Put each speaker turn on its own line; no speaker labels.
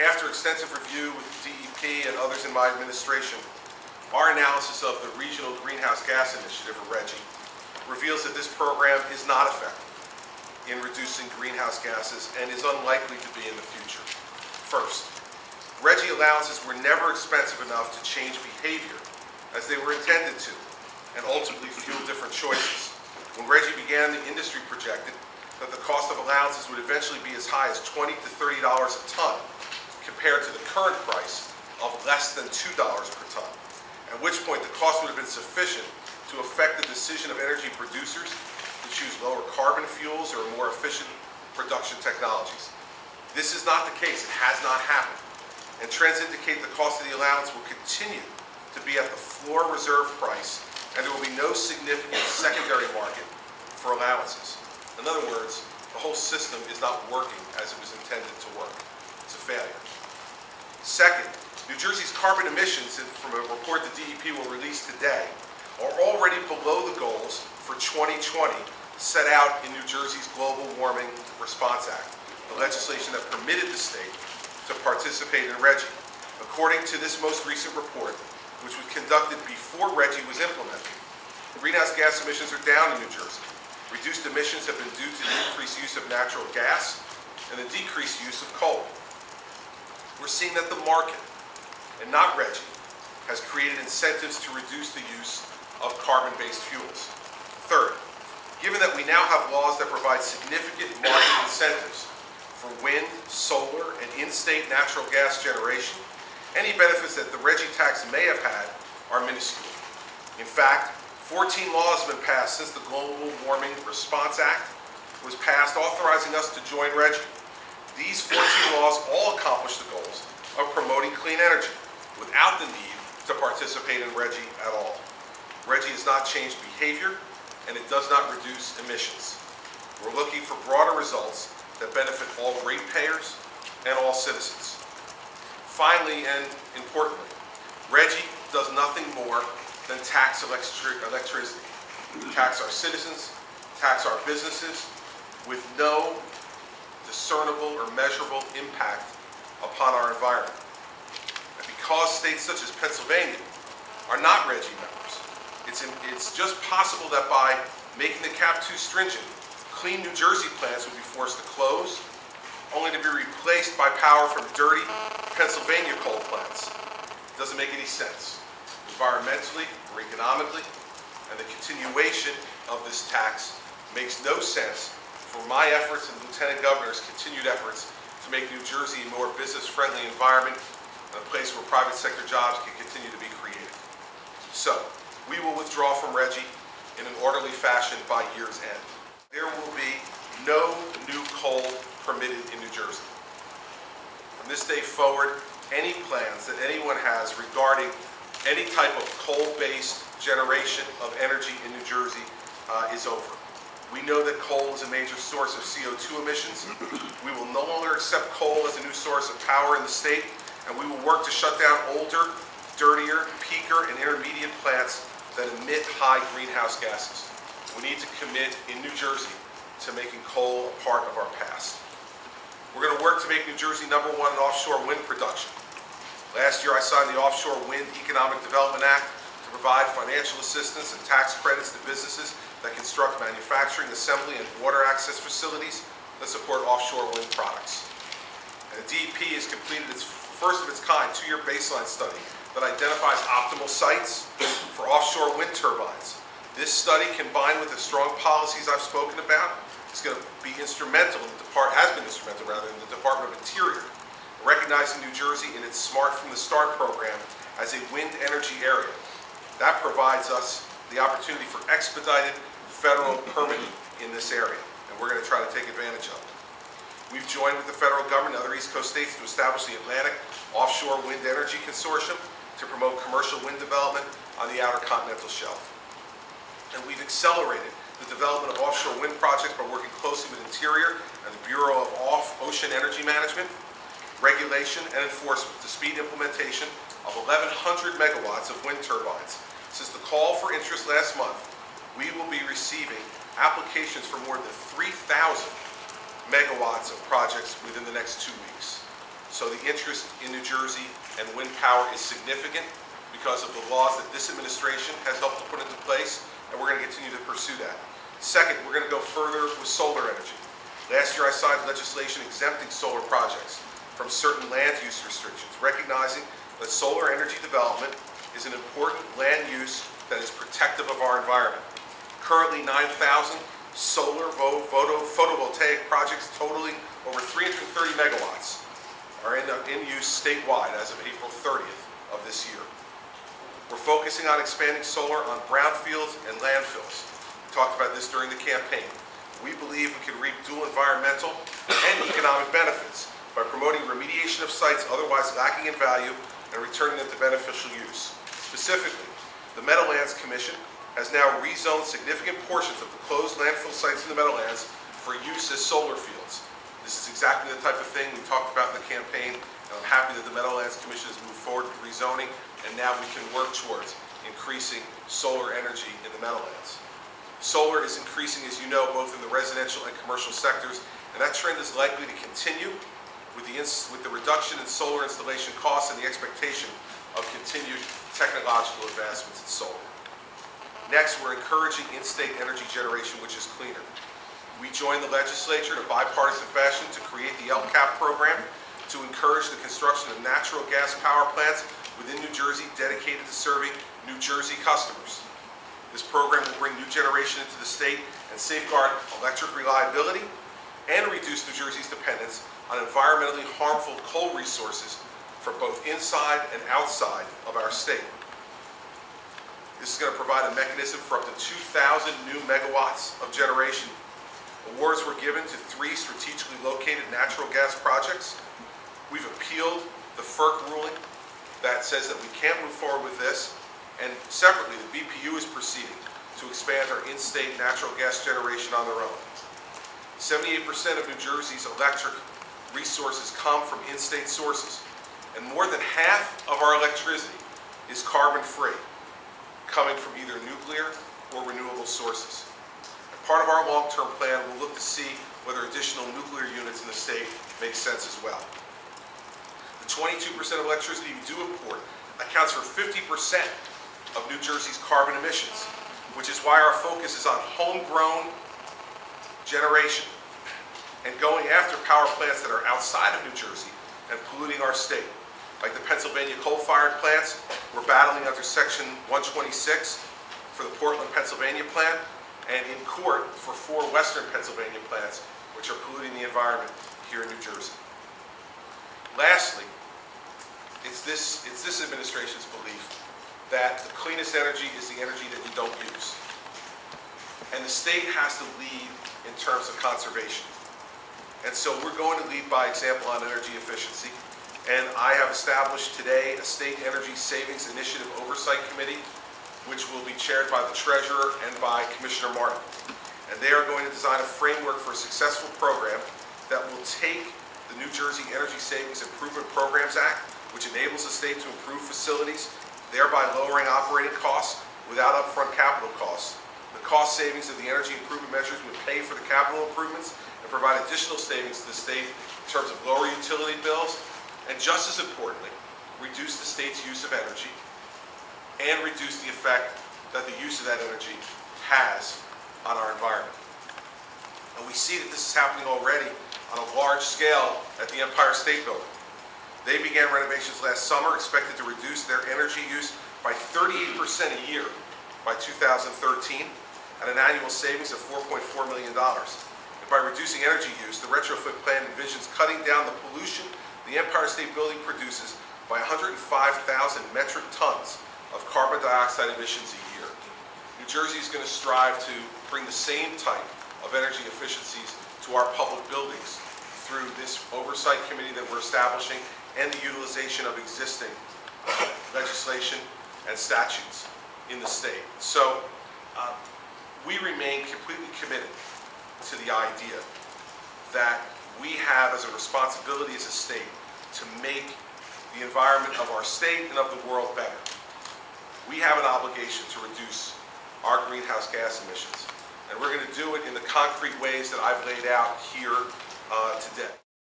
After extensive review with the DEP and others in my administration, our analysis of the Regional Greenhouse Gas Initiative, or RGGI, reveals that this program is not effective in reducing greenhouse gases and is unlikely to be in the future. First, RGGI allowances were never expensive enough to change behavior as they were intended to, and ultimately fuel different choices. When RGGI began, the industry projected that the cost of allowances would eventually be as high as $20 to $30 a ton, compared to the current price of less than $2 per ton, at which point the cost would have been sufficient to affect the decision of energy producers to choose lower carbon fuels or more efficient production technologies. This is not the case. It has not happened. And trends indicate the cost of the allowance will continue to be at the floor reserve price, and there will be no significant secondary market for allowances. In other words, the whole system is not working as it was intended to work. It's a failure. Second, New Jersey's carbon emissions, from a report the DEP will release today, are already below the goals for 2020 set out in New Jersey's Global Warming Response Act, the legislation that permitted the state to participate in RGGI. According to this most recent report, which was conducted before RGGI was implemented, greenhouse gas emissions are down in New Jersey. Reduced emissions have been due to the increased use of natural gas and the decreased use of coal. We're seeing that the market, and not RGGI, has created incentives to reduce the use of carbon-based fuels. Third, given that we now have laws that provide significant market incentives for wind, solar, and in-state natural gas generation, any benefits that the RGGI tax may have had are minuscule. In fact, 14 laws have been passed since the Global Warming Response Act was passed, authorizing us to join RGGI. These 14 laws all accomplish the goals of promoting clean energy without the need to participate in RGGI at all. RGGI has not changed behavior, and it does not reduce emissions. We're looking for broader results that benefit all ratepayers and all citizens. Finally, and importantly, RGGI does nothing more than tax electricity. Tax our citizens, tax our businesses, with no discernible or measurable impact upon our environment. And because states such as Pennsylvania are not RGGI members, it's just possible that by making the cap too stringent, clean New Jersey plants would be forced to close, only to be replaced by power from dirty Pennsylvania coal plants. It doesn't make any sense, environmentally or economically, and the continuation of this tax makes no sense for my efforts and Lieutenant Governor's continued efforts to make New Jersey a more business-friendly environment and a place where private sector jobs can continue to be created. So, we will withdraw from RGGI in an orderly fashion by year's end. There will be no new coal permitted in New Jersey. From this day forward, any plans that anyone has regarding any type of coal-based generation of energy in New Jersey is over. We know that coal is a major source of CO2 emissions. We will no longer accept coal as a new source of power in the state, and we will work to shut down older, dirtier, peaker, and intermediate plants that emit high greenhouse gases. We need to commit in New Jersey to making coal a part of our past. We're going to work to make New Jersey #1 in offshore wind production. Last year I signed the Offshore Wind Economic Development Act to provide financial assistance and tax credits to businesses that construct manufacturing, assembly, and water access facilities that support offshore wind products. And the DEP has completed its first of its kind 2-year baseline study that identifies optimal sites for offshore wind turbines. This study, combined with the strong policies I've spoken about, is going to be instrumental in the has been instrumental rather in the Department of Interior, recognizing New Jersey in its Smart from the Start program as a wind energy area. That provides us the opportunity for expedited federal permitting in this area, and we're going to try to take advantage of it. We've joined with the federal government and other East Coast states to establish the Atlantic Offshore Wind Energy Consortium to promote commercial wind development on the Outer Continental Shelf. And we've accelerated the development of offshore wind projects by working closely with Interior and the Bureau of Ocean Energy Management, regulation, and enforcement to speed implementation of 1,100 megawatts of wind turbines. Since the call for interest last month, we will be receiving applications for more than 3,000 megawatts of projects within the next 2 weeks. So the interest in New Jersey and wind power is significant because of the laws that this administration has helped to put into place, and we're going to continue to pursue that. Second, we're going to go further with solar energy. Last year I signed legislation exempting solar projects from certain land use restrictions, recognizing that solar energy development is an important land use that is protective of our environment. Currently, 9,000 solar photovoltaic projects totaling over 330 megawatts are in use statewide as of April 30th of this year. We're focusing on expanding solar on brownfields and landfills. We talked about this during the campaign. We believe we can reap dual environmental and economic benefits by promoting remediation of sites otherwise lacking in value and returning them to beneficial use. Specifically, the Meadowlands Commission has now rezoned significant portions of the closed landfill sites in the Meadowlands for use as solar fields. This is exactly the type of thing we talked about in the campaign, and I'm happy that the Meadowlands Commission has moved forward with rezoning, and now we can work towards increasing solar energy in the Meadowlands. Solar is increasing, as you know, both in the residential and commercial sectors, and that trend is likely to continue with the reduction in solar installation costs and the expectation of continued technological advancements in solar. Next, we're encouraging in-state energy generation, which is cleaner. We joined the legislature in a bipartisan fashion to create the LCAP program to encourage the construction of natural gas power plants within New Jersey dedicated to serving New Jersey customers. This program will bring new generation into the state and safeguard electric reliability and reduce New Jersey's dependence on environmentally harmful coal resources for both inside and outside of our state. This is going to provide a mechanism for up to 2,000 new megawatts of generation. Awards were given to 3 strategically located natural gas projects. We've appealed the FERC ruling that says that we can't move forward with this, and separately the BPU is proceeding to expand our in-state natural gas generation on their own. 78% of New Jersey's electric resources come from in-state sources, and more than half of our electricity is carbon-free, coming from either nuclear or renewable sources. And part of our long-term plan will look to see whether additional nuclear units in the state make sense as well. The 22% of electricity we do import accounts for 50% of New Jersey's carbon emissions, which is why our focus is on homegrown generation and going after power plants that are outside of New Jersey and polluting our state. Like the Pennsylvania coal-fired plants, we're battling under Section 126 for the Portland, Pennsylvania plant, and in court for 4 Western Pennsylvania plants, which are polluting the environment here in New Jersey. Lastly, it's this administration's belief that the cleanest energy is the energy that you don't use. And the state has to lead in terms of conservation. And so we're going to lead by example on energy efficiency. And I have established today a State Energy Savings Initiative Oversight Committee, which will be chaired by the Treasurer and by Commissioner Martin. And they are going to design a framework for a successful program that will take the New Jersey Energy Savings Improvement Programs Act, which enables the state to improve facilities, thereby lowering operating costs without upfront capital costs. The cost savings of the energy improvement measures would pay for the capital improvements and provide additional savings to the state in terms of lower utility bills, and just as importantly, reduce the state's use of energy and reduce the effect that the use of that energy has on our environment. And we see that this is happening already on a large scale at the Empire State Building. They began renovations last summer, expected to reduce their energy use by 38% a year by 2013 at an annual savings of $4.4 million. And by reducing energy use, the retrofit plan envisions cutting down the pollution the Empire State Building produces by 105,000 metric tons of carbon dioxide emissions a year. New Jersey is going to strive to bring the same type of energy efficiencies to our public buildings through this oversight committee that we're establishing and the utilization of existing legislation and statutes in the state. So we remain completely committed to the idea that we have as a responsibility as a state to make the environment of our state and of the world better. We have an obligation to reduce our greenhouse gas emissions, and we're going to do it in the concrete ways that I've laid out here today.